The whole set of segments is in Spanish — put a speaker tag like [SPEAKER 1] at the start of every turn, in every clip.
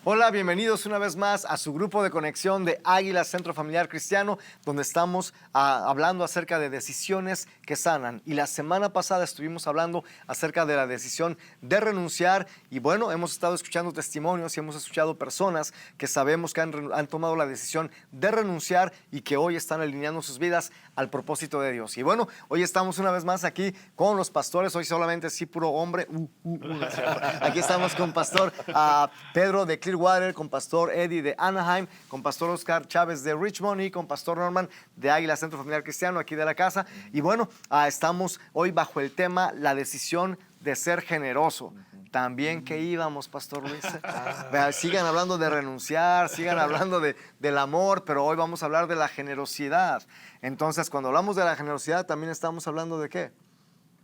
[SPEAKER 1] Hola, bienvenidos una vez más a su grupo de conexión de Águila Centro Familiar Cristiano, donde estamos hablando acerca de decisiones que sanan. Y la semana pasada estuvimos hablando acerca de la decisión de renunciar. Y bueno, hemos estado escuchando testimonios y hemos escuchado personas que sabemos que han tomado la decisión de renunciar y que hoy están alineando sus vidas al propósito de Dios. Y bueno, hoy estamos una vez más aquí con los pastores. Hoy solamente sí, puro hombre. Aquí estamos con pastor Pedro de Clearwater, con pastor Eddie de Anaheim, con pastor Oscar Chávez de Richmond y con pastor Norman de Águila Centro Familiar Cristiano, aquí de la casa. Y bueno, estamos hoy bajo el tema la decisión de ser generoso. También que íbamos, Pastor Luis. Sigan hablando de renunciar, sigan hablando del amor, pero hoy vamos a hablar de la generosidad. Entonces, cuando hablamos de la generosidad, también estamos hablando ¿de qué?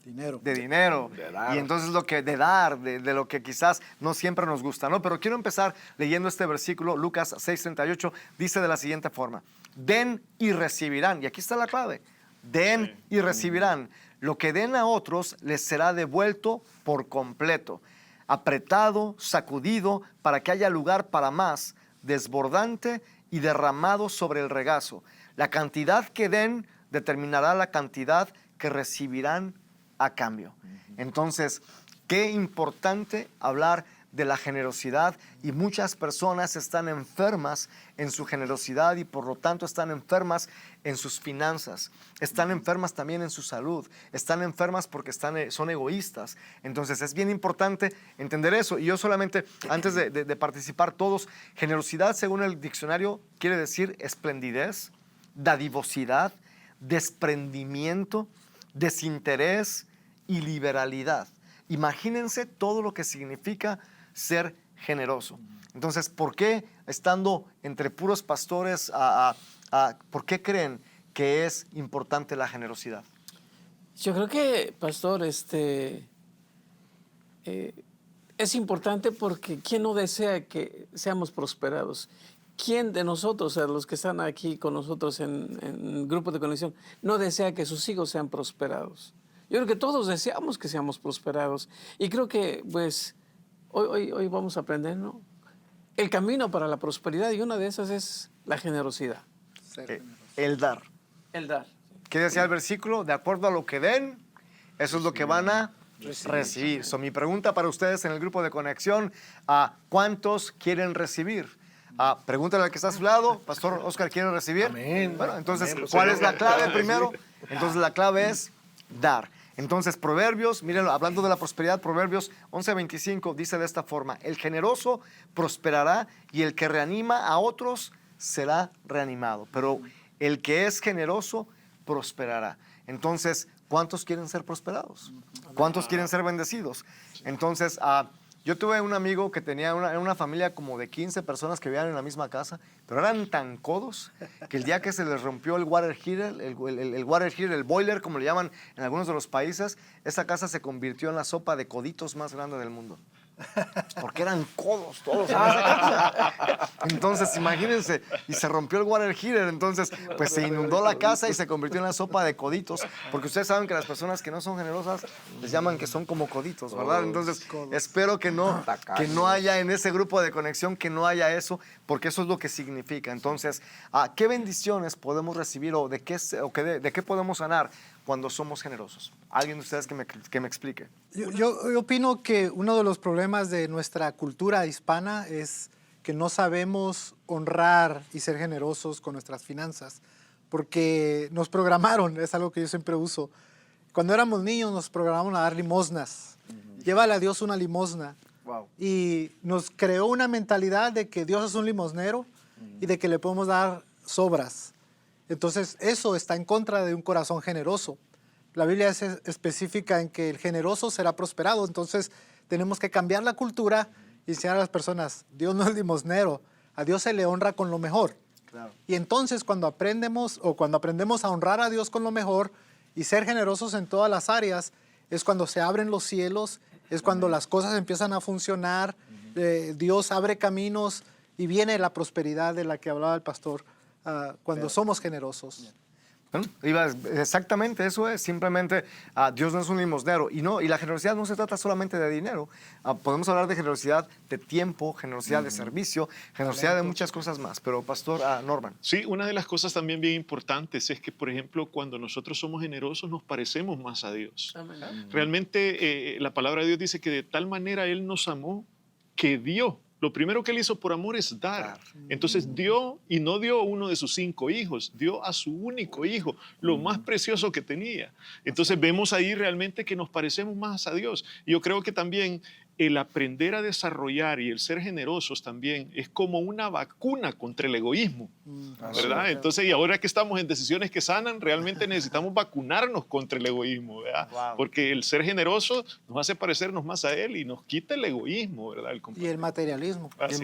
[SPEAKER 2] Dinero.
[SPEAKER 1] De dinero.
[SPEAKER 3] De dar.
[SPEAKER 1] Y entonces de dar, de lo que quizás no siempre nos gusta, ¿no? Pero quiero empezar leyendo este versículo, Lucas 6:38, dice de la siguiente forma: den y recibirán. Y aquí está la clave. Den y recibirán. Lo que den a otros les será devuelto por completo, apretado, sacudido, para que haya lugar para más, desbordante y derramado sobre el regazo. La cantidad que den determinará la cantidad que recibirán a cambio. Entonces, qué importante hablar de la generosidad, y muchas personas están enfermas en su generosidad y por lo tanto están enfermas en sus finanzas, están enfermas también en su salud, están enfermas porque son egoístas. Entonces es bien importante entender eso. Y yo solamente, antes de participar todos, generosidad según el diccionario quiere decir esplendidez, dadivosidad, desprendimiento, desinterés y liberalidad. Imagínense todo lo que significa ser generoso. Entonces, ¿por qué estando entre puros pastores, por qué creen que es importante la generosidad?
[SPEAKER 2] Yo creo que, pastor, es importante porque ¿quién no desea que seamos prosperados? ¿Quién de nosotros, o sea, los que están aquí con nosotros en el grupo de conexión, no desea que sus hijos sean prosperados? Yo creo que todos deseamos que seamos prosperados. Y creo que, pues, hoy vamos a aprender, ¿no? El camino para la prosperidad, y una de esas es la generosidad.
[SPEAKER 1] El dar.
[SPEAKER 2] El dar.
[SPEAKER 1] ¿Qué decía el versículo? De acuerdo a lo que den, eso es lo que van a recibir. So, mi pregunta para ustedes en el grupo de conexión, ¿cuántos quieren recibir? Pregúntale al que está a su lado. Pastor Oscar, ¿quiere recibir?
[SPEAKER 3] Amén.
[SPEAKER 1] Bueno, entonces,
[SPEAKER 3] Amén.
[SPEAKER 1] ¿cuál es la clave primero? Entonces, la clave es dar. Entonces, Proverbios, mírenlo, hablando de la prosperidad, Proverbios 11:25 dice de esta forma: el generoso prosperará y el que reanima a otros será reanimado. Pero el que es generoso prosperará. Entonces, ¿cuántos quieren ser prosperados? ¿Cuántos quieren ser bendecidos? Entonces, yo tuve un amigo que tenía una familia como de 15 personas que vivían en la misma casa, pero eran tan codos que el día que se les rompió el water heater, el water heater, el boiler, como le llaman en algunos de los países, esa casa se convirtió en la sopa de coditos más grande del mundo. Porque eran codos todos en esa casa. Entonces, imagínense, y se rompió el water heater, entonces, pues se inundó la casa y se convirtió en la sopa de coditos, porque ustedes saben que las personas que no son generosas les llaman que son como coditos, ¿verdad? Entonces, espero que no haya en ese grupo de conexión, que no haya eso, porque eso es lo que significa. Entonces, ¿qué bendiciones podemos recibir o de qué podemos ganar cuando somos generosos? ¿Alguien de ustedes que me explique?
[SPEAKER 4] Yo opino que uno de los problemas de nuestra cultura hispana es que no sabemos honrar y ser generosos con nuestras finanzas, porque nos programaron, es algo que yo siempre uso. Cuando éramos niños nos programaron a dar limosnas. Llévale a Dios una limosna.
[SPEAKER 1] Wow.
[SPEAKER 4] Y nos creó una mentalidad de que Dios es un limosnero y de que le podemos dar sobras. Entonces, eso está en contra de un corazón generoso. La Biblia es específica en que el generoso será prosperado. Entonces, tenemos que cambiar la cultura y enseñar a las personas: Dios no es limosnero, a Dios se le honra con lo mejor.
[SPEAKER 1] Claro.
[SPEAKER 4] Y entonces, cuando aprendemos a honrar a Dios con lo mejor y ser generosos en todas las áreas, es cuando se abren los cielos, es cuando las cosas empiezan a funcionar, Dios abre caminos y viene la prosperidad de la que hablaba el pastor cuando somos generosos.
[SPEAKER 1] Bueno, exactamente, eso es. Simplemente Dios no es un limosnero. Y la generosidad no se trata solamente de dinero. Podemos hablar de generosidad de tiempo, generosidad de servicio, generosidad de muchas cosas más. Pero, Pastor Norman.
[SPEAKER 3] Sí, una de las cosas también bien importantes es que, por ejemplo, cuando nosotros somos generosos nos parecemos más a Dios.
[SPEAKER 2] Amén.
[SPEAKER 3] Realmente la palabra de Dios dice que de tal manera Él nos amó que dio. Lo primero que Él hizo por amor es dar. Entonces dio, y no dio uno de sus 5 hijos, dio a su único hijo, lo más precioso que tenía. Entonces vemos ahí realmente que nos parecemos más a Dios. Y yo creo que también el aprender a desarrollar y el ser generosos también es como una vacuna contra el egoísmo, ¿verdad? Entonces, y ahora que estamos en decisiones que sanan, realmente necesitamos vacunarnos contra el egoísmo, ¿verdad?
[SPEAKER 1] Wow.
[SPEAKER 3] Porque el ser generoso nos hace parecernos más a Él y nos quita el egoísmo, ¿verdad?
[SPEAKER 4] Y el materialismo.
[SPEAKER 3] Así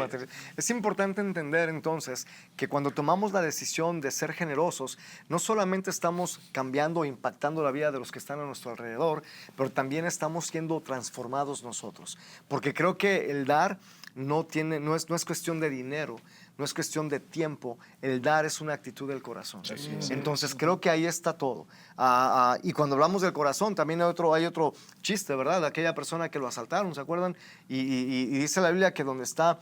[SPEAKER 1] Es importante entender entonces que cuando tomamos la decisión de ser generosos, no solamente estamos cambiando o impactando la vida de los que están a nuestro alrededor, pero también estamos siendo transformados nosotros. Porque creo que el dar no es cuestión de dinero, no es cuestión de tiempo, el dar es una actitud del corazón. Entonces creo que ahí está todo. Y cuando hablamos del corazón, también hay otro chiste, ¿verdad? De aquella persona que lo asaltaron, ¿se acuerdan? Y dice la Biblia que donde está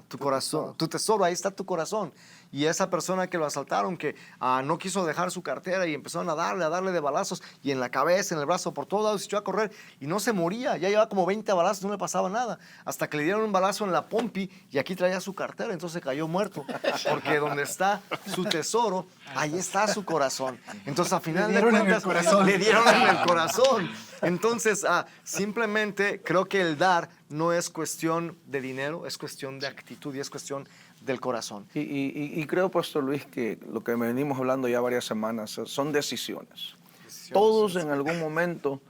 [SPEAKER 1] tu corazón, tu tesoro, ahí está tu corazón. Y esa persona que lo asaltaron, que no quiso dejar su cartera y empezaron a darle de balazos y en la cabeza, en el brazo, por todos lados, se echó a correr y no se moría. Ya llevaba como 20 balazos, no le pasaba nada. Hasta que le dieron un balazo en la pompi y aquí traía su cartera, entonces cayó muerto. Porque donde está su tesoro, ahí está su corazón. Entonces, al final de cuentas, le dieron en el corazón. Entonces, simplemente creo que el dar no es cuestión de dinero, es cuestión de actitud y es cuestión del corazón.
[SPEAKER 5] Y creo, Pastor Luis, que lo que venimos hablando ya varias semanas son decisiones. Todos en algún momento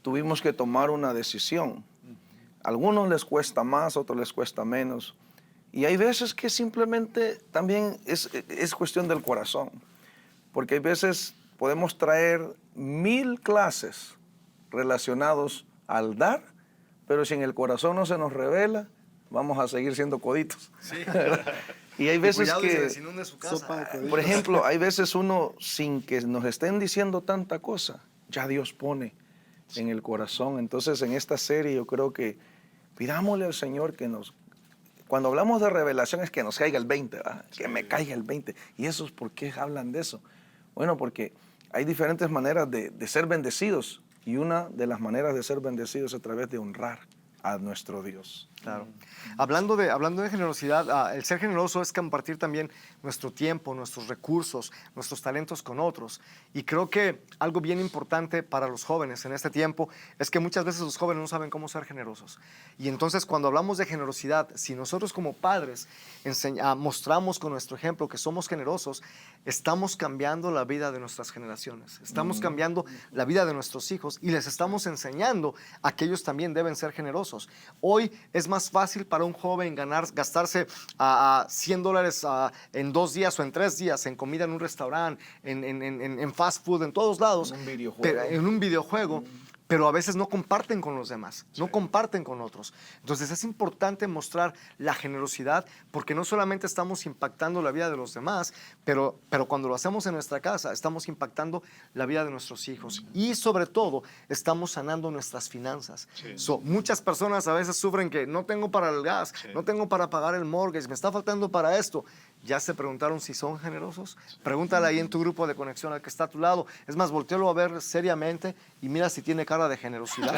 [SPEAKER 5] tuvimos que tomar una decisión. A algunos les cuesta más, a otros les cuesta menos. Y hay veces que simplemente también es cuestión del corazón. Porque hay veces podemos traer 1000 clases relacionados al dar, pero si en el corazón no se nos revela, vamos a seguir siendo coditos. Sí. Y hay veces que, por ejemplo, hay veces uno, sin que nos estén diciendo tanta cosa, ya Dios pone en el corazón. Entonces, en esta serie yo creo que pidámosle al Señor que cuando hablamos de revelación es que nos caiga el 20, ¿verdad? Que me caiga el 20. ¿Y eso es por qué hablan de eso? Bueno, porque hay diferentes maneras de ser bendecidos y una de las maneras de ser bendecidos es a través de honrar a nuestro Dios.
[SPEAKER 1] Claro. Hablando de generosidad, el ser generoso es compartir también nuestro tiempo, nuestros recursos, nuestros talentos con otros. Y creo que algo bien importante para los jóvenes en este tiempo es que muchas veces los jóvenes no saben cómo ser generosos. Y entonces cuando hablamos de generosidad, si nosotros como padres mostramos con nuestro ejemplo que somos generosos, estamos cambiando la vida de nuestras generaciones. Estamos cambiando la vida de nuestros hijos y les estamos enseñando a que ellos también deben ser generosos. Hoy es más fácil para un joven gastarse $100 en 2 días o en 3 días en comida en un restaurante, en fast food, en todos lados. En un videojuego. Pero a veces no comparten con los demás, no comparten con otros. Entonces es importante mostrar la generosidad porque no solamente estamos impactando la vida de los demás, pero cuando lo hacemos en nuestra casa estamos impactando la vida de nuestros hijos y sobre todo estamos sanando nuestras finanzas. Muchas personas a veces sufren que no tengo para el gas, no tengo para pagar el mortgage, me está faltando para esto. ¿Ya se preguntaron si son generosos? Pregúntale ahí en tu grupo de conexión al que está a tu lado. Es más, voltéalo a ver seriamente y mira si tiene cara de generosidad.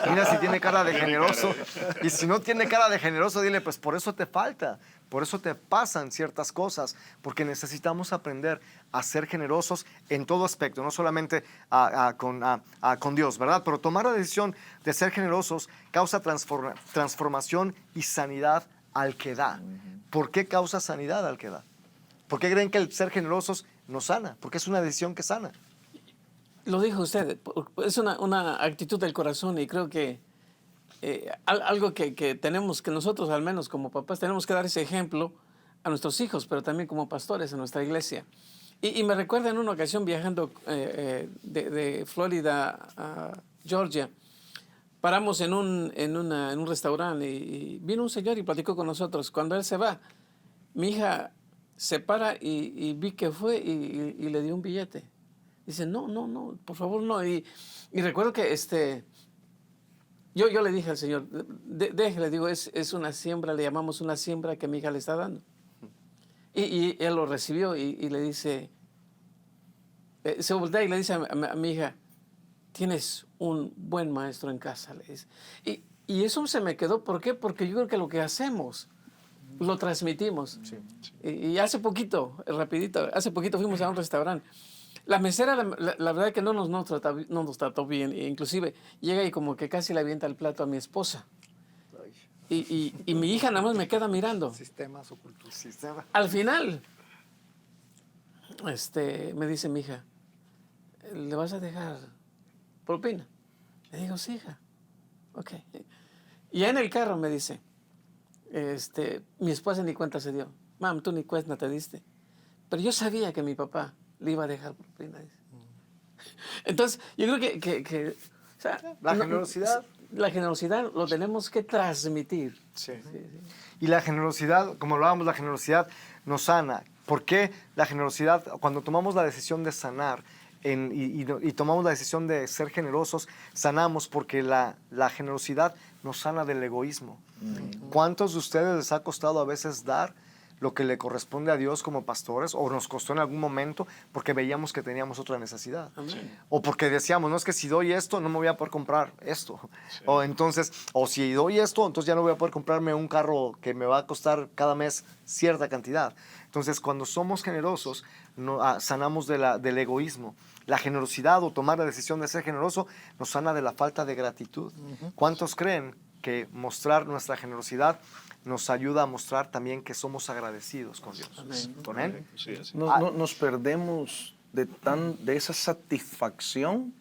[SPEAKER 1] Mira si tiene cara de generoso. Y si no tiene cara de generoso, dile, pues por eso te falta. Por eso te pasan ciertas cosas. Porque necesitamos aprender a ser generosos en todo aspecto. No solamente con Dios, ¿verdad? Pero tomar la decisión de ser generosos causa transformación y sanidad al que da. ¿Por qué causa sanidad al que da? ¿Por qué creen que el ser generosos nos sana? Porque es una decisión que sana.
[SPEAKER 2] Lo dijo usted, es una actitud del corazón y creo que algo que tenemos, que nosotros al menos como papás tenemos que dar ese ejemplo a nuestros hijos, pero también como pastores en nuestra iglesia. Y me recuerda en una ocasión viajando de Florida a Georgia, paramos en un restaurante y vino un señor y platicó con nosotros. Cuando él se va, mi hija se para y vi que fue y le dio un billete. Dice, no, no, no, por favor, no. Y recuerdo que yo le dije al Señor, déjele, digo, es una siembra, le llamamos una siembra que mi hija le está dando. Y él lo recibió y le dice, se voltea y le dice a mi hija, tienes un buen maestro en casa, le dice. Y eso se me quedó, ¿por qué? Porque yo creo que lo que hacemos, lo transmitimos.
[SPEAKER 1] Sí.
[SPEAKER 2] Y hace poquito, rapidito, hace poquito fuimos a un restaurante. La mesera, la verdad que no nos trató bien. E inclusive llega y como que casi le avienta el plato a mi esposa. Y mi hija nada más me queda mirando.
[SPEAKER 4] Sistemas ocultos.
[SPEAKER 1] Sistema.
[SPEAKER 2] Al final, me dice mi hija, ¿le vas a dejar propina? Le digo, sí, hija. Ok. Y ya en el carro me dice, mi esposa ni cuenta se dio. Mam, tú ni cuenta te diste. Pero yo sabía que mi papá le iba a dejar propina. Entonces, yo creo que o sea,
[SPEAKER 1] La generosidad.
[SPEAKER 2] La generosidad lo tenemos que transmitir.
[SPEAKER 1] Sí. Y la generosidad, como hablábamos, la generosidad nos sana. ¿Por qué la generosidad? Cuando tomamos la decisión de sanar y tomamos la decisión de ser generosos, sanamos porque la generosidad nos sana del egoísmo. ¿Cuántos de ustedes les ha costado a veces dar lo que le corresponde a Dios como pastores, o nos costó en algún momento porque veíamos que teníamos otra necesidad?
[SPEAKER 2] Amén.
[SPEAKER 1] O porque decíamos, no, es que si doy esto no me voy a poder comprar esto. Sí. O si doy esto, entonces ya no voy a poder comprarme un carro que me va a costar cada mes cierta cantidad. Entonces, cuando somos generosos, sanamos del egoísmo. La generosidad o tomar la decisión de ser generoso nos sana de la falta de gratitud. ¿Cuántos creen que mostrar nuestra generosidad nos ayuda a mostrar también que somos agradecidos con Dios?
[SPEAKER 2] Amén.
[SPEAKER 1] ¿Amén?
[SPEAKER 3] Sí, así.
[SPEAKER 5] Nos perdemos de esa satisfacción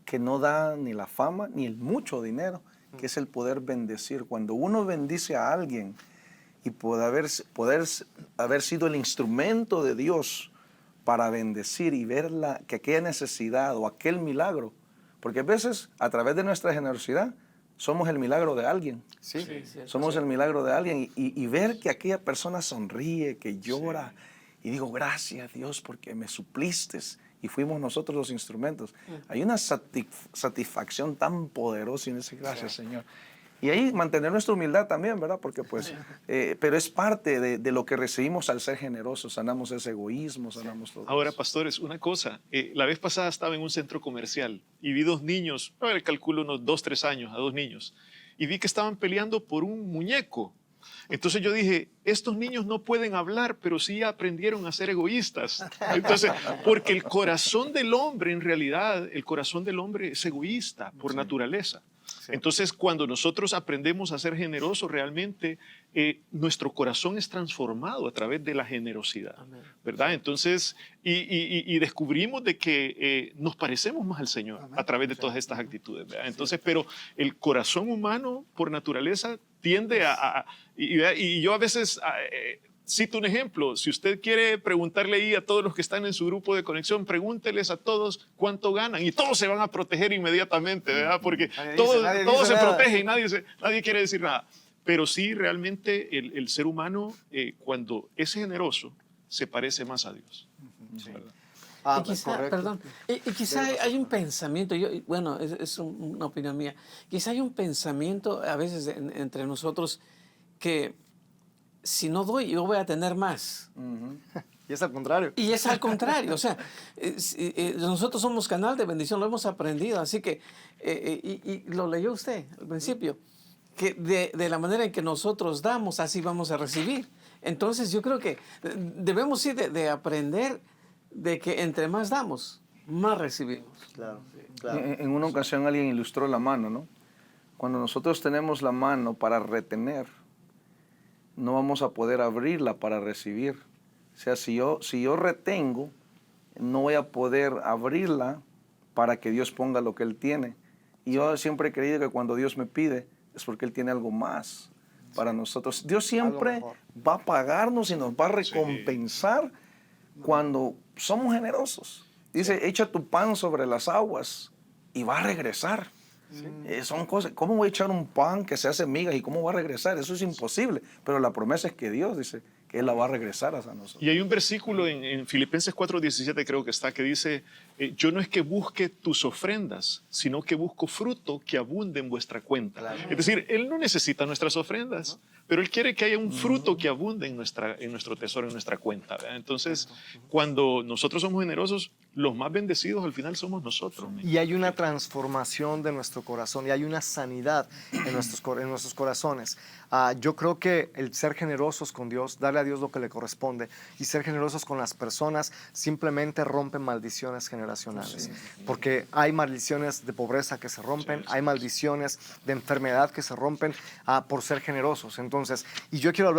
[SPEAKER 5] que no da ni la fama ni el mucho dinero, que es el poder bendecir. Cuando uno bendice a alguien y poder haber sido el instrumento de Dios para bendecir y ver que aquella necesidad o aquel milagro, porque a veces a través de nuestra generosidad somos el milagro de alguien.
[SPEAKER 1] Sí.
[SPEAKER 5] Somos el milagro de alguien y ver que aquella persona sonríe, que llora, y digo, gracias Dios porque me supliste y fuimos nosotros los instrumentos. Hay una satisfacción tan poderosa en ese gracias, Señor. Y ahí mantener nuestra humildad también, ¿verdad? Porque pues, pero es parte de lo que recibimos al ser generosos. Sanamos ese egoísmo, sanamos todo.
[SPEAKER 3] Ahora,
[SPEAKER 5] eso.
[SPEAKER 3] pastores, una cosa. La vez pasada estaba en un centro comercial y vi dos niños, calculo unos 2, 3 años, a dos niños, y vi que estaban peleando por un muñeco. Entonces yo dije, estos niños no pueden hablar, pero sí aprendieron a ser egoístas. Entonces, porque el corazón del hombre, en realidad, el corazón del hombre es egoísta por naturaleza. Sí. Entonces, cuando nosotros aprendemos a ser generosos, realmente nuestro corazón es transformado a través de la generosidad, Amén. ¿Verdad? Entonces, y descubrimos de que nos parecemos más al Señor Amén. A través de todas estas actitudes, ¿verdad? Entonces, pero el corazón humano, por naturaleza, tiende y yo a veces... cito un ejemplo, si usted quiere preguntarle ahí a todos los que están en su grupo de conexión, pregúnteles a todos cuánto ganan y todos se van a proteger inmediatamente, ¿verdad? Porque todos se protegen, nadie quiere decir nada. Pero sí, realmente el ser humano, cuando es generoso, se parece más a Dios.
[SPEAKER 1] Sí.
[SPEAKER 2] Y quizá, perdón, y quizá hay un pensamiento, bueno, es una opinión mía, quizá hay un pensamiento a veces entre nosotros que si no doy, yo voy a tener más.
[SPEAKER 1] Y es al contrario.
[SPEAKER 2] Y es al contrario. O sea, nosotros somos canal de bendición, lo hemos aprendido. Así que, y lo leyó usted al principio, que de la manera en que nosotros damos, así vamos a recibir. Entonces, yo creo que debemos sí de aprender de que entre más damos, más recibimos.
[SPEAKER 1] Claro, claro.
[SPEAKER 5] En una ocasión alguien ilustró la mano, ¿no? Cuando nosotros tenemos la mano para retener, no vamos a poder abrirla para recibir. O sea, si yo retengo, no voy a poder abrirla para que Dios ponga lo que Él tiene. Y yo siempre he creído que cuando Dios me pide, es porque Él tiene algo más para nosotros. Dios siempre va a pagarnos y nos va a recompensar cuando somos generosos. Dice, echa tu pan sobre las aguas y va a regresar. Son cosas, ¿cómo voy a echar un pan que se hace migas y cómo va a regresar? Eso es imposible, pero la promesa es que Dios dice que Él la va a regresar hacia nosotros.
[SPEAKER 3] Y hay un versículo en Filipenses 4:17 creo que está, que dice, yo no es que busque tus ofrendas, sino que busco fruto que abunde en vuestra cuenta. Es decir, Él no necesita nuestras ofrendas, pero Él quiere que haya un fruto que abunde en nuestro tesoro, en nuestra cuenta, ¿verdad? Entonces, cuando nosotros somos generosos, los más bendecidos al final somos nosotros.
[SPEAKER 1] Y hay una transformación de nuestro corazón y hay una sanidad en nuestros corazones. Yo creo que el ser generosos con Dios, darle a Dios lo que le corresponde y ser generosos con las personas simplemente rompen maldiciones generacionales. Porque hay maldiciones de pobreza que se rompen, hay maldiciones de enfermedad que se rompen por ser generosos. Entonces, y yo quiero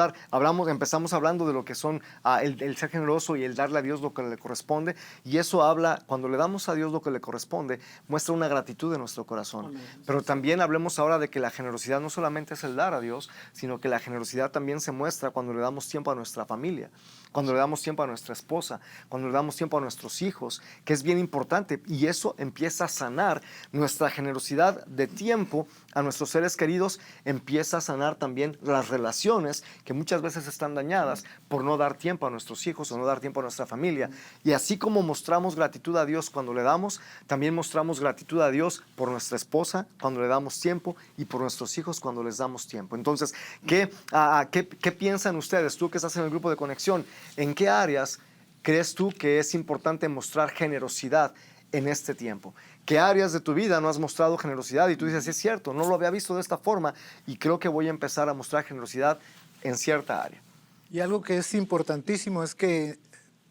[SPEAKER 1] empezamos hablando de lo que son el ser generoso y el darle a Dios lo que le corresponde. Y eso habla, cuando le damos a Dios lo que le corresponde, muestra una gratitud en nuestro corazón. Pero también hablemos ahora de que la generosidad no solamente es el dar a Dios, sino que la generosidad también se muestra cuando le damos tiempo a nuestra familia, cuando le damos tiempo a nuestra esposa, cuando le damos tiempo a nuestros hijos, que es bien importante. Y eso empieza a sanar nuestra generosidad de tiempo a nuestros seres queridos, empieza a sanar también las relaciones que muchas veces están dañadas por no dar tiempo a nuestros hijos o no dar tiempo a nuestra familia. Y así como mostramos gratitud a Dios cuando le damos, también mostramos gratitud a Dios por nuestra esposa cuando le damos tiempo y por nuestros hijos cuando les damos tiempo. Entonces, ¿qué piensan ustedes? Tú que estás en el grupo de conexión, ¿en qué áreas crees tú que es importante mostrar generosidad en este tiempo? ¿Qué áreas de tu vida no has mostrado generosidad? Y tú dices, es cierto, no lo había visto de esta forma y creo que voy a empezar a mostrar generosidad en cierta área.
[SPEAKER 4] Y algo que es importantísimo es que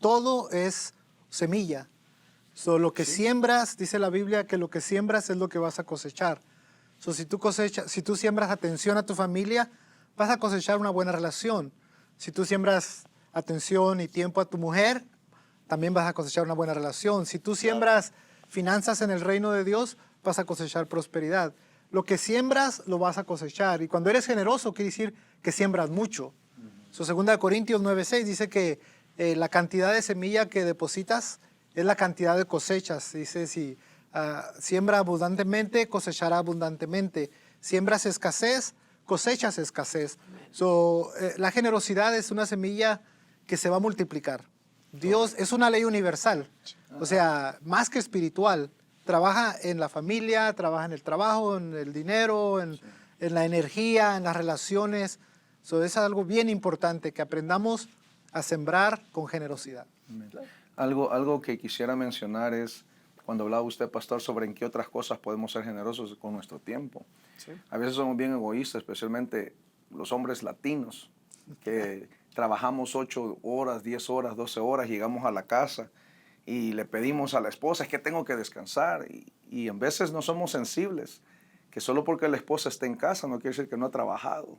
[SPEAKER 4] todo es semilla. Lo que siembras, dice la Biblia, que lo que siembras es lo que vas a cosechar. Si tú siembras atención a tu familia, vas a cosechar una buena relación. Si tú siembras atención y tiempo a tu mujer, también vas a cosechar una buena relación. Si tú siembras finanzas en el reino de Dios, vas a cosechar prosperidad. Lo que siembras, lo vas a cosechar. Y cuando eres generoso, quiere decir que siembras mucho. 2 Corintios 9:6 dice que la cantidad de semilla que depositas es la cantidad de cosechas. Dice, si siembra abundantemente, cosechará abundantemente. Siembras escasez, cosechas escasez. La generosidad es una semilla que se va a multiplicar. Dios es una ley universal, o sea, más que espiritual. Trabaja en la familia, trabaja en el trabajo, en el dinero, en la energía, en las relaciones. Es algo bien importante, que aprendamos a sembrar con generosidad.
[SPEAKER 5] Algo que quisiera mencionar es, cuando hablaba usted, pastor, sobre en qué otras cosas podemos ser generosos con nuestro tiempo. Sí. A veces somos bien egoístas, especialmente los hombres latinos, que trabajamos 8 horas, 10 horas, 12 horas, llegamos a la casa y le pedimos a la esposa, es que tengo que descansar. Y en veces no somos sensibles, que solo porque la esposa esté en casa no quiere decir que no ha trabajado.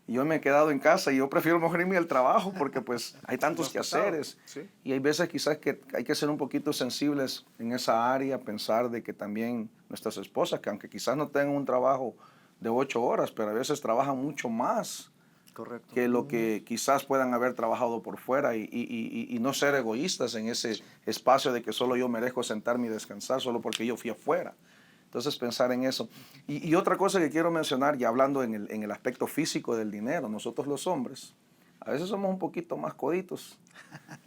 [SPEAKER 5] Y yo me he quedado en casa y yo prefiero mejor irme al trabajo porque pues hay tantos quehaceres. Sí. Y hay veces quizás que hay que ser un poquito sensibles en esa área, pensar de que también nuestras esposas, que aunque quizás no tengan un trabajo de 8 horas, pero a veces trabajan mucho más. Correcto. Que lo que quizás puedan haber trabajado por fuera y no ser egoístas en ese espacio de que solo yo merezco sentarme y descansar solo porque yo fui afuera. Entonces pensar en eso. Y otra cosa que quiero mencionar, ya hablando en el aspecto físico del dinero, nosotros los hombres a veces somos un poquito más coditos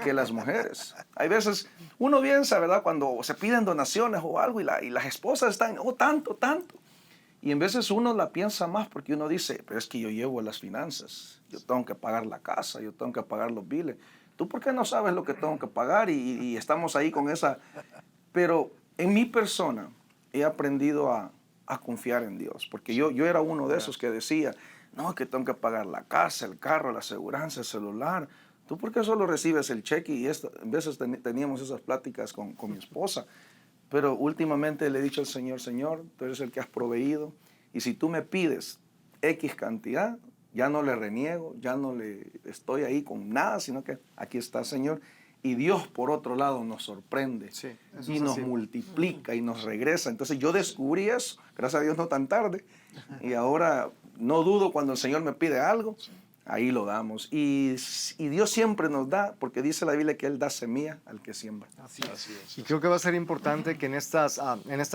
[SPEAKER 5] que las mujeres. Hay veces, uno piensa, ¿verdad?, cuando se piden donaciones o algo y las esposas están, tanto. Y en veces uno la piensa más porque uno dice, pero es que yo llevo las finanzas, yo tengo que pagar la casa, yo tengo que pagar los biles. ¿Tú por qué no sabes lo que tengo que pagar? Y estamos ahí con esa... Pero en mi persona he aprendido a confiar en Dios, porque yo era uno de esos que decía, no, que tengo que pagar la casa, el carro, la aseguranza, el celular. ¿Tú por qué solo recibes el cheque? Y en veces teníamos esas pláticas con mi esposa. Pero últimamente le he dicho al Señor, Señor, tú eres el que has proveído. Y si tú me pides X cantidad, ya no le reniego, ya no le estoy ahí con nada, sino que aquí está, Señor. Y Dios, por otro lado, nos sorprende y nos multiplica y nos regresa. Entonces yo descubrí eso, gracias a Dios no tan tarde. Y ahora no dudo cuando el Señor me pide algo, ahí lo damos. Y Dios siempre nos da, porque dice la Biblia que Él da semilla al que siembra.
[SPEAKER 1] Así es. Y creo que va a ser importante que en esta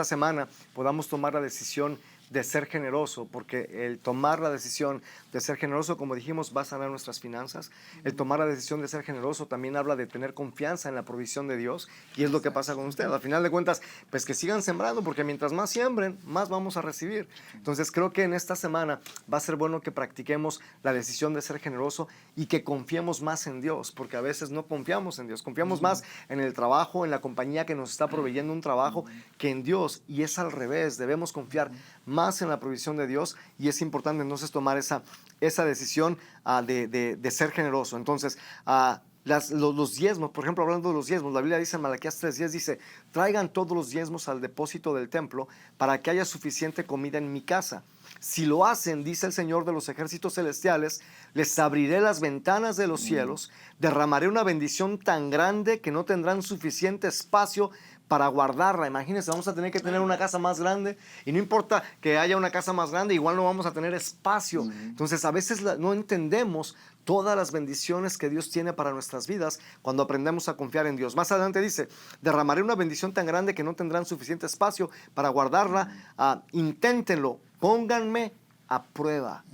[SPEAKER 1] semana podamos tomar la decisión de ser generoso, porque el tomar la decisión de ser generoso, como dijimos, va a sanar nuestras finanzas. El tomar la decisión de ser generoso también habla de tener confianza en la provisión de Dios, y es lo que pasa con ustedes. Al final de cuentas, pues que sigan sembrando, porque mientras más siembren, más vamos a recibir. Entonces creo que en esta semana va a ser bueno que practiquemos la decisión de ser generoso y que confiemos más en Dios, porque a veces no confiamos en Dios, confiamos más en el trabajo, en la compañía que nos está proveyendo un trabajo, que en Dios, y es al revés. Debemos confiar más en la provisión de Dios, y es importante entonces tomar esa decisión de ser generoso. Entonces, los diezmos, por ejemplo, hablando de los diezmos, la Biblia dice en Malaquías 3:10, dice: traigan todos los diezmos al depósito del templo para que haya suficiente comida en mi casa. Si lo hacen, dice el Señor de los ejércitos celestiales, les abriré las ventanas de los cielos, derramaré una bendición tan grande que no tendrán suficiente espacio para guardarla. Imagínense, vamos a tener que tener una casa más grande, y no importa que haya una casa más grande, igual no vamos a tener espacio. Entonces a veces no entendemos todas las bendiciones que Dios tiene para nuestras vidas cuando aprendemos a confiar en Dios. Más adelante dice: derramaré una bendición tan grande que no tendrán suficiente espacio para guardarla. Inténtenlo, pónganme a prueba.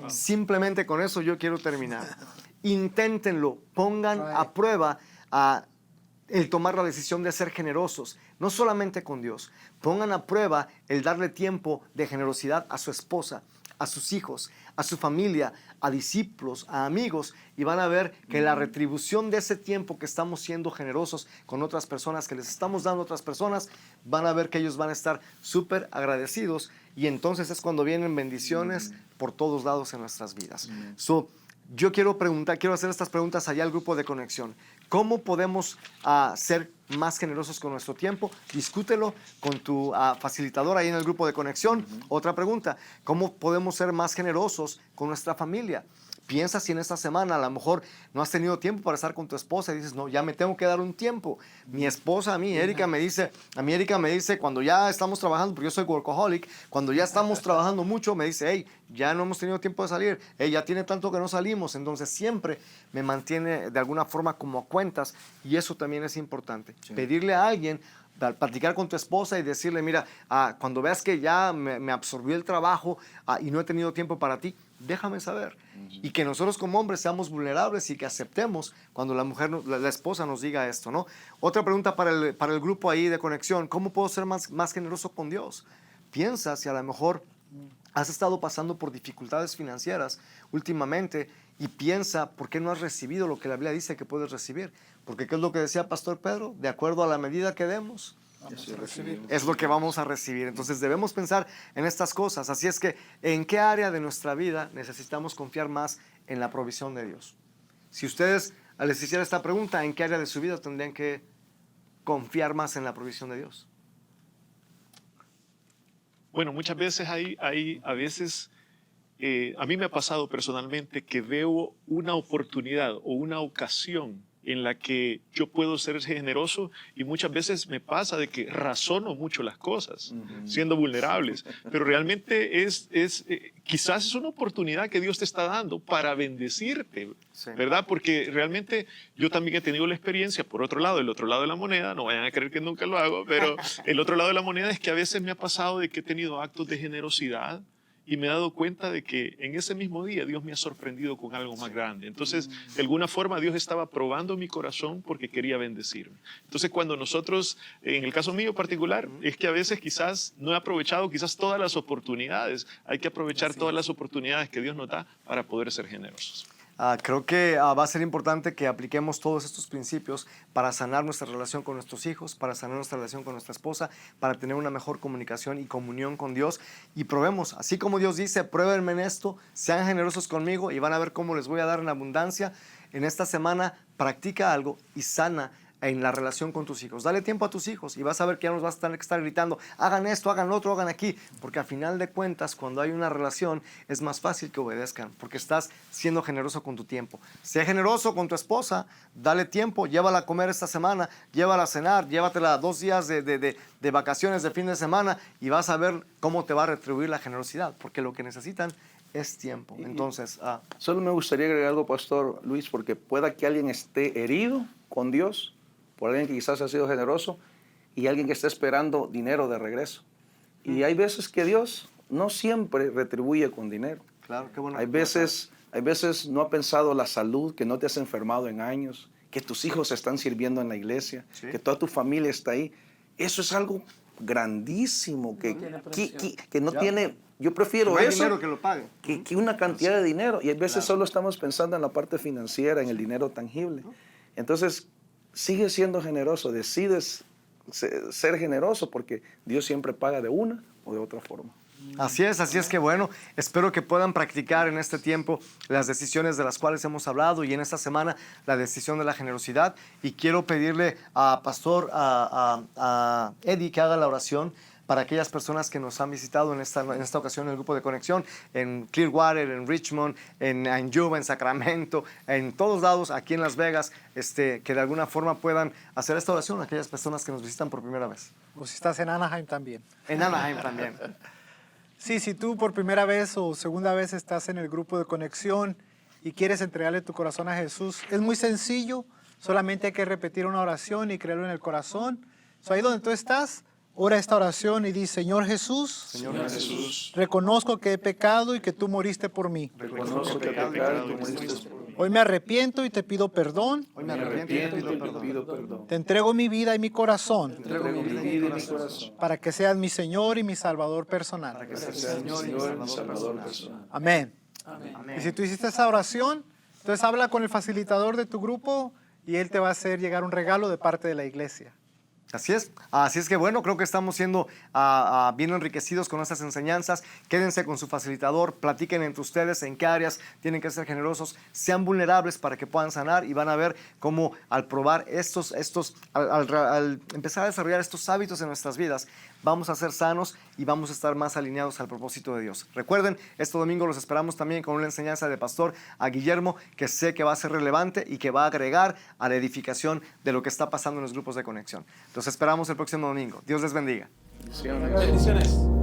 [SPEAKER 1] Simplemente con eso yo quiero terminar. Inténtenlo, pongan a prueba el tomar la decisión de ser generosos, no solamente con Dios. Pongan a prueba el darle tiempo de generosidad a su esposa, a sus hijos, a su familia, a discípulos, a amigos, y van a ver que la retribución de ese tiempo que estamos siendo generosos con otras personas, que les estamos dando a otras personas, van a ver que ellos van a estar súper agradecidos, y entonces es cuando vienen bendiciones por todos lados en nuestras vidas. Yo quiero hacer estas preguntas allá al grupo de conexión. ¿Cómo podemos ser más generosos con nuestro tiempo? Discútelo con tu facilitador ahí en el grupo de conexión. Otra pregunta: ¿cómo podemos ser más generosos con nuestra familia? Piensa si en esta semana a lo mejor no has tenido tiempo para estar con tu esposa y dices: no, ya me tengo que dar un tiempo. Mi esposa, Erika me dice, cuando ya estamos trabajando, porque yo soy workaholic, cuando ya estamos trabajando mucho, me dice: hey, ya no hemos tenido tiempo de salir, ya tiene tanto que no salimos. Entonces siempre me mantiene de alguna forma como a cuentas, y eso también es importante. Sí. Pedirle a alguien, platicar con tu esposa y decirle: mira, cuando veas que ya me absorbió el trabajo y no he tenido tiempo para ti, déjame saber. Y que nosotros como hombres seamos vulnerables y que aceptemos cuando la esposa nos diga esto, ¿no? Otra pregunta para el grupo ahí de conexión: ¿cómo puedo ser más generoso con Dios? Piensa si a lo mejor has estado pasando por dificultades financieras últimamente, y piensa por qué no has recibido lo que la Biblia dice que puedes recibir. Porque ¿qué es lo que decía Pastor Pedro? De acuerdo a la medida que demos, es lo que vamos a recibir. Entonces debemos pensar en estas cosas. Así es que, ¿en qué área de nuestra vida necesitamos confiar más en la provisión de Dios? Si ustedes les hiciera esta pregunta, ¿en qué área de su vida tendrían que confiar más en la provisión de Dios?
[SPEAKER 3] Bueno, muchas veces a mí me ha pasado personalmente que veo una oportunidad o una ocasión en la que yo puedo ser generoso, y muchas veces me pasa de que razono mucho las cosas, siendo vulnerables, pero realmente quizás es una oportunidad que Dios te está dando para bendecirte, sí, ¿verdad? Porque realmente yo también he tenido la experiencia, por otro lado, el otro lado de la moneda, no vayan a creer que nunca lo hago, pero el otro lado de la moneda es que a veces me ha pasado de que he tenido actos de generosidad, y me he dado cuenta de que en ese mismo día Dios me ha sorprendido con algo más grande. Entonces, de alguna forma, Dios estaba probando mi corazón porque quería bendecirme. Entonces, cuando nosotros, en el caso mío particular, es que a veces quizás no he aprovechado todas las oportunidades. Hay que aprovechar todas las oportunidades que Dios nos da para poder ser generosos.
[SPEAKER 1] Creo que va a ser importante que apliquemos todos estos principios para sanar nuestra relación con nuestros hijos, para sanar nuestra relación con nuestra esposa, para tener una mejor comunicación y comunión con Dios. Y probemos, así como Dios dice: pruébenme en esto, sean generosos conmigo y van a ver cómo les voy a dar en abundancia. En esta semana practica algo y sana en la relación con tus hijos. Dale tiempo a tus hijos y vas a ver que ya no vas a tener que estar gritando: hagan esto, hagan lo otro, hagan aquí. Porque a final de cuentas, cuando hay una relación, es más fácil que obedezcan, porque estás siendo generoso con tu tiempo. Sé generoso con tu esposa, dale tiempo, llévala a comer esta semana, llévala a cenar, llévatela 2 días de vacaciones de fin de semana, y vas a ver cómo te va a retribuir la generosidad, porque lo que necesitan es tiempo. Entonces,
[SPEAKER 5] solo me gustaría agregar algo, Pastor Luis, porque pueda que alguien esté herido con Dios por alguien que quizás ha sido generoso, y alguien que está esperando dinero de regreso. Y hay veces que Dios no siempre retribuye con dinero.
[SPEAKER 1] Claro, qué bueno.
[SPEAKER 5] Hay veces no ha pensado la salud, que no te has enfermado en años, que tus hijos están sirviendo en la iglesia,
[SPEAKER 1] Sí.
[SPEAKER 5] que toda tu familia está ahí. Eso es algo grandísimo, que no
[SPEAKER 1] Ya.
[SPEAKER 5] tiene... Yo prefiero
[SPEAKER 1] No hay
[SPEAKER 5] eso
[SPEAKER 1] dinero que lo pague.
[SPEAKER 5] que una cantidad de dinero. Y a veces solo estamos pensando en la parte financiera, en el dinero tangible. Entonces, sigue siendo generoso, decides ser generoso, porque Dios siempre paga de una o de otra forma.
[SPEAKER 1] Así es que bueno, espero que puedan practicar en este tiempo las decisiones de las cuales hemos hablado y en esta semana la decisión de la generosidad. Y quiero pedirle a Pastor, a Eddie, que haga la oración para aquellas personas que nos han visitado en esta ocasión en el grupo de conexión, en Clearwater, en Richmond, en Yuba, en Sacramento, en todos lados, aquí en Las Vegas, que de alguna forma puedan hacer esta oración a aquellas personas que nos visitan por primera vez.
[SPEAKER 4] O si estás en Anaheim también.
[SPEAKER 1] En Anaheim también.
[SPEAKER 4] Sí, si tú por primera vez o segunda vez estás en el grupo de conexión y quieres entregarle tu corazón a Jesús, es muy sencillo, solamente hay que repetir una oración y creerlo en el corazón. Ahí donde tú estás, ora esta oración y di: Señor Jesús, reconozco que he pecado y que tú moriste por mí.
[SPEAKER 5] Reconozco que he pecado y tú moriste por mí.
[SPEAKER 4] Hoy me arrepiento y te pido perdón.
[SPEAKER 1] Hoy me arrepiento y te pido perdón.
[SPEAKER 5] perdón.
[SPEAKER 4] Te entrego mi vida y mi corazón
[SPEAKER 5] Entrego mi vida y mi corazón.
[SPEAKER 4] para que seas mi Señor y mi Salvador personal.
[SPEAKER 1] Que sea el
[SPEAKER 5] Seas mi
[SPEAKER 1] Señor y mi
[SPEAKER 5] Señor y mi
[SPEAKER 1] Salvador
[SPEAKER 5] Salvador
[SPEAKER 1] personal.
[SPEAKER 5] personal.
[SPEAKER 4] Amén.
[SPEAKER 1] Amén.
[SPEAKER 4] Y si tú hiciste esa oración, entonces habla con el facilitador de tu grupo y él te va a hacer llegar un regalo de parte de la iglesia.
[SPEAKER 1] Así es que bueno, creo que estamos siendo bien enriquecidos con estas enseñanzas. Quédense con su facilitador, platiquen entre ustedes en qué áreas tienen que ser generosos, sean vulnerables para que puedan sanar y van a ver cómo al probar al empezar a desarrollar estos hábitos en nuestras vidas, vamos a ser sanos y vamos a estar más alineados al propósito de Dios. Recuerden, este domingo los esperamos también con una enseñanza de Pastor a Guillermo, que sé que va a ser relevante y que va a agregar a la edificación de lo que está pasando en los grupos de conexión. Los esperamos el próximo domingo. Dios les bendiga.
[SPEAKER 5] Bendiciones.
[SPEAKER 2] Bendiciones.